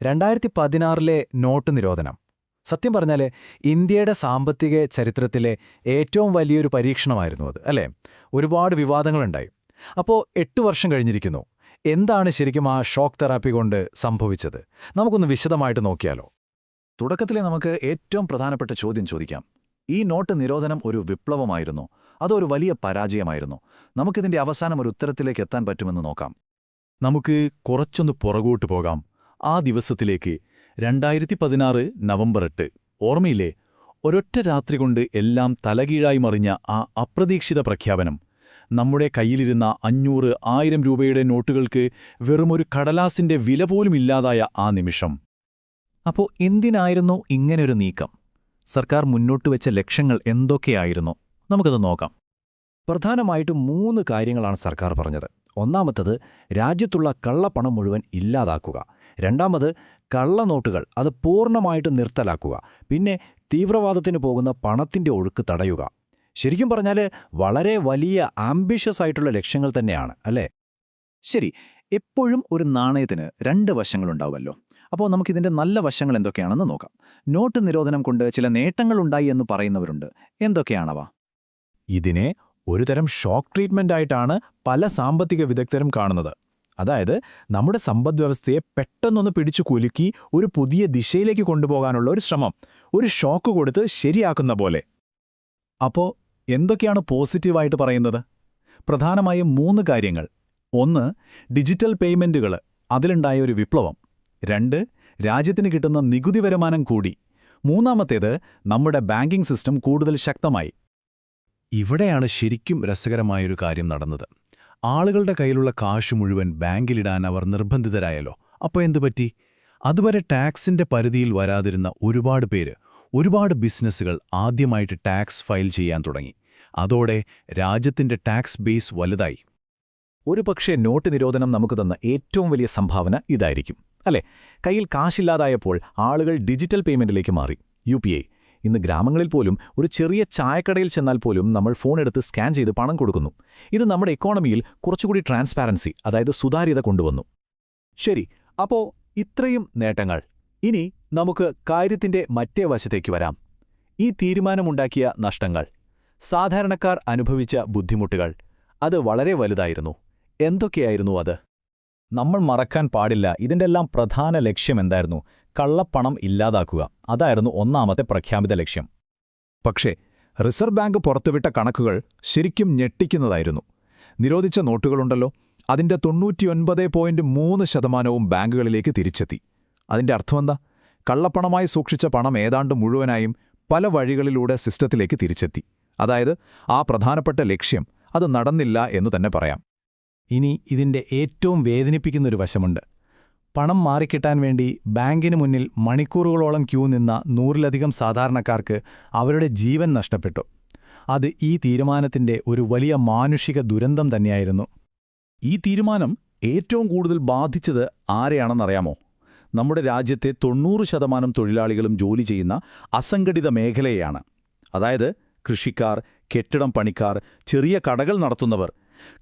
2016 not നിരോധനം സത്യം പറഞ്ഞാൽ ഇന്ത്യയുടെ സാമ്പത്തിക ചരിത്രത്തിലെ ഏറ്റവും വലിയൊരു പരീക്ഷണമായിരുന്നു അത്, അല്ലേ? ഒരുപാട് വിവാദങ്ങളുണ്ടായി. അപ്പോൾ 8 വർഷം കഴിഞ്ഞിരിക്കുന്നു. എന്താണ് ശരിക്കും ആ ഷോക്ക് തെറാപ്പി കൊണ്ട് സംഭവിച്ചത്? നമുക്കൊന്ന് വിശദമായിട്ട് നോക്കിയാലോ. തുടക്കത്തിലെ നമുക്ക് ഏറ്റവും പ്രധാനപ്പെട്ട ചോദ്യം ചോദിക്കാം. ഈ നോട്ട് നിരോധനം ഒരു വിപ്ലവമായിരുന്നോ അതോ ഒരു വലിയ പരാജയമായിരുന്നോ? നമുക്കിതിന്റെ അവസാനം ഒരു ഉത്തരത്തിലേക്ക് എത്താൻ പറ്റുമെന്ന് നോക്കാം. നമുക്ക് കുറച്ചൊന്ന് പുറകോട്ട് പോകാം. ആ ദിവസത്തിലേക്ക് 2016 നവംബർ 8. ഓർമ്മയില്ലേ? ഒരൊറ്റ രാത്രി കൊണ്ട് എല്ലാം തലകീഴായി മറിഞ്ഞ ആ അപ്രതീക്ഷിത പ്രഖ്യാപനം. നമ്മുടെ കയ്യിലിരുന്ന 500, 1000 രൂപയുടെ നോട്ടുകൾക്ക് വെറുമൊരു കടലാസിന്റെ വില പോലും ഇല്ലാതായ ആ നിമിഷം. അപ്പോൾ എന്തിനായിരുന്നു ഇങ്ങനൊരു നീക്കം? സർക്കാർ മുന്നോട്ടുവെച്ച ലക്ഷ്യങ്ങൾ എന്തൊക്കെയായിരുന്നു? നമുക്കത് നോക്കാം. പ്രധാനമായിട്ടും 3 കാര്യങ്ങളാണ് സർക്കാർ പറഞ്ഞത്. ഒന്നാമത്തത് രാജ്യത്തുള്ള കള്ളപ്പണം മുഴുവൻ ഇല്ലാതാക്കുക. രണ്ടാമത് കള്ളനോട്ടുകൾ അത് പൂർണ്ണമായിട്ട് നിർത്തലാക്കുക. പിന്നെ തീവ്രവാദത്തിന് പോകുന്ന പണത്തിന്റെ ഒഴുക്ക് തടയുക. ശരിക്കും പറഞ്ഞാൽ വളരെ വലിയ ആംബിഷ്യസ് ആയിട്ടുള്ള ലക്ഷ്യങ്ങൾ തന്നെയാണ്, അല്ലേ? ശരി, എപ്പോഴും ഒരു നാണയത്തിന് 2 വശങ്ങളുണ്ടാവുമല്ലോ. അപ്പോൾ നമുക്കിതിന്റെ നല്ല വശങ്ങൾ എന്തൊക്കെയാണെന്ന് നോക്കാം. നോട്ട് നിരോധനം കൊണ്ട് ചില നേട്ടങ്ങളുണ്ടായി എന്ന് പറയുന്നവരുണ്ട്. എന്തൊക്കെയാണവ? ഇതിനെ ഒരുതരം ഷോക്ക് ട്രീറ്റ്മെന്റ് ആയിട്ടാണ് പല സാമ്പത്തിക വിദഗ്ധരും കാണുന്നത്. അതായത് നമ്മുടെ സമ്പദ്വ്യവസ്ഥയെ പെട്ടെന്നൊന്ന് പിടിച്ചു കുലുക്കി ഒരു പുതിയ ദിശയിലേക്ക് കൊണ്ടുപോകാനുള്ള ഒരു ശ്രമം, ഒരു ഷോക്ക് കൊടുത്ത് ശരിയാക്കുന്ന പോലെ. അപ്പോൾ എന്തൊക്കെയാണ് പോസിറ്റീവായിട്ട് പറയുന്നത്? പ്രധാനമായും 3 കാര്യങ്ങൾ. 1, ഡിജിറ്റൽ പേയ്മെന്റുകൾ, അതിലുണ്ടായ ഒരു വിപ്ലവം. 2, രാജ്യത്തിന് കിട്ടുന്ന നികുതി വരുമാനം കൂടി. മൂന്നാമത്തേത്, നമ്മുടെ ബാങ്കിംഗ് സിസ്റ്റം കൂടുതൽ ശക്തമായി. ഇവിടെയാണ് ശരിക്കും രസകരമായൊരു കാര്യം നടന്നത്. ആളുകളുടെ കയ്യിലുള്ള കാശ് മുഴുവൻ ബാങ്കിലിടാൻ അവർ നിർബന്ധിതരായല്ലോ. അപ്പോൾ എന്തുപറ്റി? അതുവരെ ടാക്സിന്റെ പരിധിയിൽ വരാതിരുന്ന ഒരുപാട് പേര്, ഒരുപാട് ബിസിനസ്സുകൾ ആദ്യമായിട്ട് ടാക്സ് ഫയൽ ചെയ്യാൻ തുടങ്ങി. അതോടെ രാജ്യത്തിന്റെ ടാക്സ് ബേസ് വലുതായി. ഒരുപക്ഷെ നോട്ട് നിരോധനം നമുക്ക് തന്ന ഏറ്റവും വലിയ സംഭാവന ഇതായിരിക്കും, അല്ലേ? കയ്യിൽ കാശില്ലാതായപ്പോൾ ആളുകൾ ഡിജിറ്റൽ പേയ്മെന്റിലേക്ക് മാറി. UPI. ഇന്ന് ഗ്രാമങ്ങളിൽ പോലും ഒരു ചെറിയ ചായക്കടയിൽ ചെന്നാൽ പോലും നമ്മൾ ഫോൺ എടുത്ത് സ്കാൻ ചെയ്ത് പണം കൊടുക്കുന്നു. ഇത് നമ്മുടെ ഇക്കോണമിയിൽ കുറച്ചുകൂടി ട്രാൻസ്പാരൻസി, അതായത് സുതാര്യത കൊണ്ടുവന്നു. ശരി, അപ്പോൾ ഇത്രയും നേട്ടങ്ങൾ. ഇനി നമുക്ക് കാര്യത്തിന്റെ മറ്റേ വശത്തേക്ക് വരാം. ഈ തീരുമാനമുണ്ടാക്കിയ നഷ്ടങ്ങൾ, സാധാരണക്കാർ അനുഭവിച്ച ബുദ്ധിമുട്ടുകൾ, അത് വളരെ വലുതായിരുന്നു. എന്തൊക്കെയായിരുന്നു അത്? നമ്മൾ മറക്കാൻ പാടില്ല, ഇതിൻ്റെല്ലാം പ്രധാന ലക്ഷ്യം എന്തായിരുന്നു? കള്ളപ്പണം ഇല്ലാതാക്കുക. അതായിരുന്നു ഒന്നാമത്തെ പ്രഖ്യാപിത ലക്ഷ്യം. പക്ഷേ റിസർവ് ബാങ്ക് പുറത്തുവിട്ട കണക്കുകൾ ശരിക്കും ഞെട്ടിക്കുന്നതായിരുന്നു. നിരോധിച്ച നോട്ടുകളുണ്ടല്ലോ, അതിന്റെ 99.3% ബാങ്കുകളിലേക്ക് തിരിച്ചെത്തി. അതിന്റെ അർത്ഥമെന്താ? കള്ളപ്പണമായി സൂക്ഷിച്ച പണം ഏതാണ്ട് മുഴുവനായും പല വഴികളിലൂടെ സിസ്റ്റത്തിലേക്ക് തിരിച്ചെത്തി. അതായത് ആ പ്രധാനപ്പെട്ട ലക്ഷ്യം അത് നടന്നില്ല എന്നു തന്നെ പറയാം. ഇനി ഇതിന്റെ ഏറ്റവും വേദനിപ്പിക്കുന്നൊരു വശമുണ്ട്. പണം മാറിക്കിട്ടാൻ വേണ്ടി ബാങ്കിന് മുന്നിൽ മണിക്കൂറുകളോളം ക്യൂ നിന്ന 100-ലധികം സാധാരണക്കാർക്ക് അവരുടെ ജീവൻ നഷ്ടപ്പെട്ടു. അത് ഈ തീരുമാനത്തിന്റെ ഒരു വലിയ മാനുഷിക ദുരന്തം തന്നെയായിരുന്നു. ഈ തീരുമാനം ഏറ്റവും കൂടുതൽ ബാധിച്ചത് ആരെയാണെന്നറിയാമോ? നമ്മുടെ രാജ്യത്തെ 90% തൊഴിലാളികളും ജോലി ചെയ്യുന്ന അസംഘടിത മേഖലയെയാണ്. അതായത് കൃഷിക്കാർ, കെട്ടിടം പണിക്കാർ, ചെറിയ കടകൾ നടത്തുന്നവർ.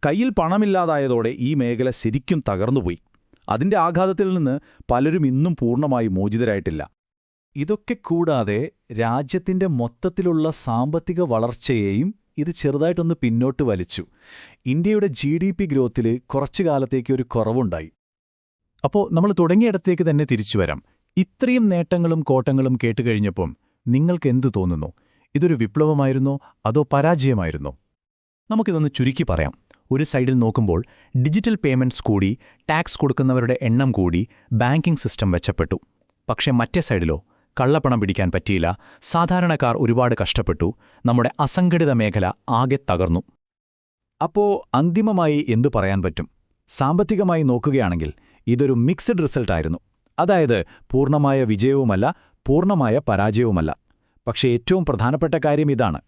കയ്യിൽ പണമില്ലാതായതോടെ ഈ മേഖല ശരിക്കും തകർന്നുപോയി. അതിന്റെ ആഘാതത്തിൽ നിന്ന് പലരും ഇന്നും പൂർണ്ണമായി മോചിതരായിട്ടില്ല. ഇതൊക്കെ കൂടാതെ രാജ്യത്തിന്റെ മൊത്തത്തിലുള്ള സാമ്പത്തിക വളർച്ചയെയും ഇത് ചെറുതായിട്ടൊന്ന് പിന്നോട്ട് വലിച്ചു. ഇന്ത്യയുടെ GDP ഗ്രോത്തിൽ കുറച്ചു കാലത്തേക്ക് ഒരു കുറവുണ്ടായി. അപ്പോൾ നമ്മൾ തുടങ്ങിയിടത്തേക്ക് തന്നെ തിരിച്ചുവരാം. ഇത്രയും നേട്ടങ്ങളും കോട്ടങ്ങളും കേട്ടുകഴിഞ്ഞപ്പം നിങ്ങൾക്കെന്തു തോന്നുന്നു? ഇതൊരു വിപ്ലവമായിരുന്നോ അതോ പരാജയമായിരുന്നോ? നമുക്കിതൊന്ന് ചുരുക്കി പറയാം. ഒരു സൈഡിൽ നോക്കുമ്പോൾ ഡിജിറ്റൽ പേയ്മെന്റ്സ് കൂടി, ടാക്സ് കൊടുക്കുന്നവരുടെ എണ്ണം കൂടി, ബാങ്കിംഗ് സിസ്റ്റം മെച്ചപ്പെട്ടു. പക്ഷേ മറ്റേ സൈഡിലോ? കള്ളപ്പണം പിടിക്കാൻ പറ്റിയില്ല, സാധാരണക്കാർ ഒരുപാട് കഷ്ടപ്പെട്ടു, നമ്മുടെ അസംഘടിത മേഖല ആകെ തകർന്നു. അപ്പോൾ അന്തിമമായി എന്തു പറയാൻ പറ്റും? സാമ്പത്തികമായി നോക്കുകയാണെങ്കിൽ ഇതൊരു മിക്സഡ് റിസൾട്ടായിരുന്നു. അതായത് പൂർണ്ണമായ വിജയവുമല്ല, പൂർണ്ണമായ പരാജയവുമല്ല. പക്ഷേ ഏറ്റവും പ്രധാനപ്പെട്ട കാര്യം ഇതാണ്: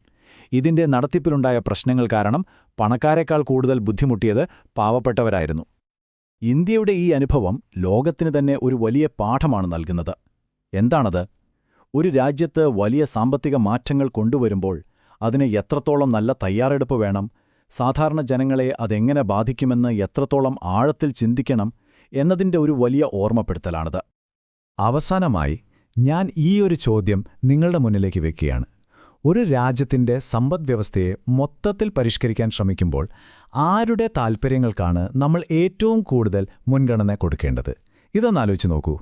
ഇതിന്റെ നടത്തിപ്പിലുണ്ടായ പ്രശ്നങ്ങൾ കാരണം പണക്കാരെക്കാൾ കൂടുതൽ ബുദ്ധിമുട്ടിയത് പാവപ്പെട്ടവരായിരുന്നു. ഇന്ത്യയുടെ ഈ അനുഭവം ലോകത്തിന് തന്നെ ഒരു വലിയ പാഠമാണ് നൽകുന്നത്. എന്താണത്? ഒരു രാജ്യത്ത് വലിയ സാമ്പത്തിക മാറ്റങ്ങൾ കൊണ്ടുവരുമ്പോൾ അതിന് എത്രത്തോളം നല്ല തയ്യാറെടുപ്പ് വേണം, സാധാരണ ജനങ്ങളെ അതെങ്ങനെ ബാധിക്കുമെന്ന് എത്രത്തോളം ആഴത്തിൽ ചിന്തിക്കണം എന്നതിൻ്റെ ഒരു വലിയ ഓർമ്മപ്പെടുത്തലാണിത്. അവസാനമായി ഞാൻ ഈ ഒരു ചോദ്യം നിങ്ങളുടെ മുന്നിലേക്ക് വെക്കുകയാണ്. ഒരു രാജ്യത്തിൻ്റെ സമ്പദ്വ്യവസ്ഥയെ മൊത്തത്തിൽ പരിഷ്കരിക്കാൻ ശ്രമിക്കുമ്പോൾ ആരുടെ താൽപ്പര്യങ്ങൾക്കാണ് നമ്മൾ ഏറ്റവും കൂടുതൽ മുൻഗണന കൊടുക്കേണ്ടത്? ഇതൊന്നാലോചിച്ച് നോക്കൂ.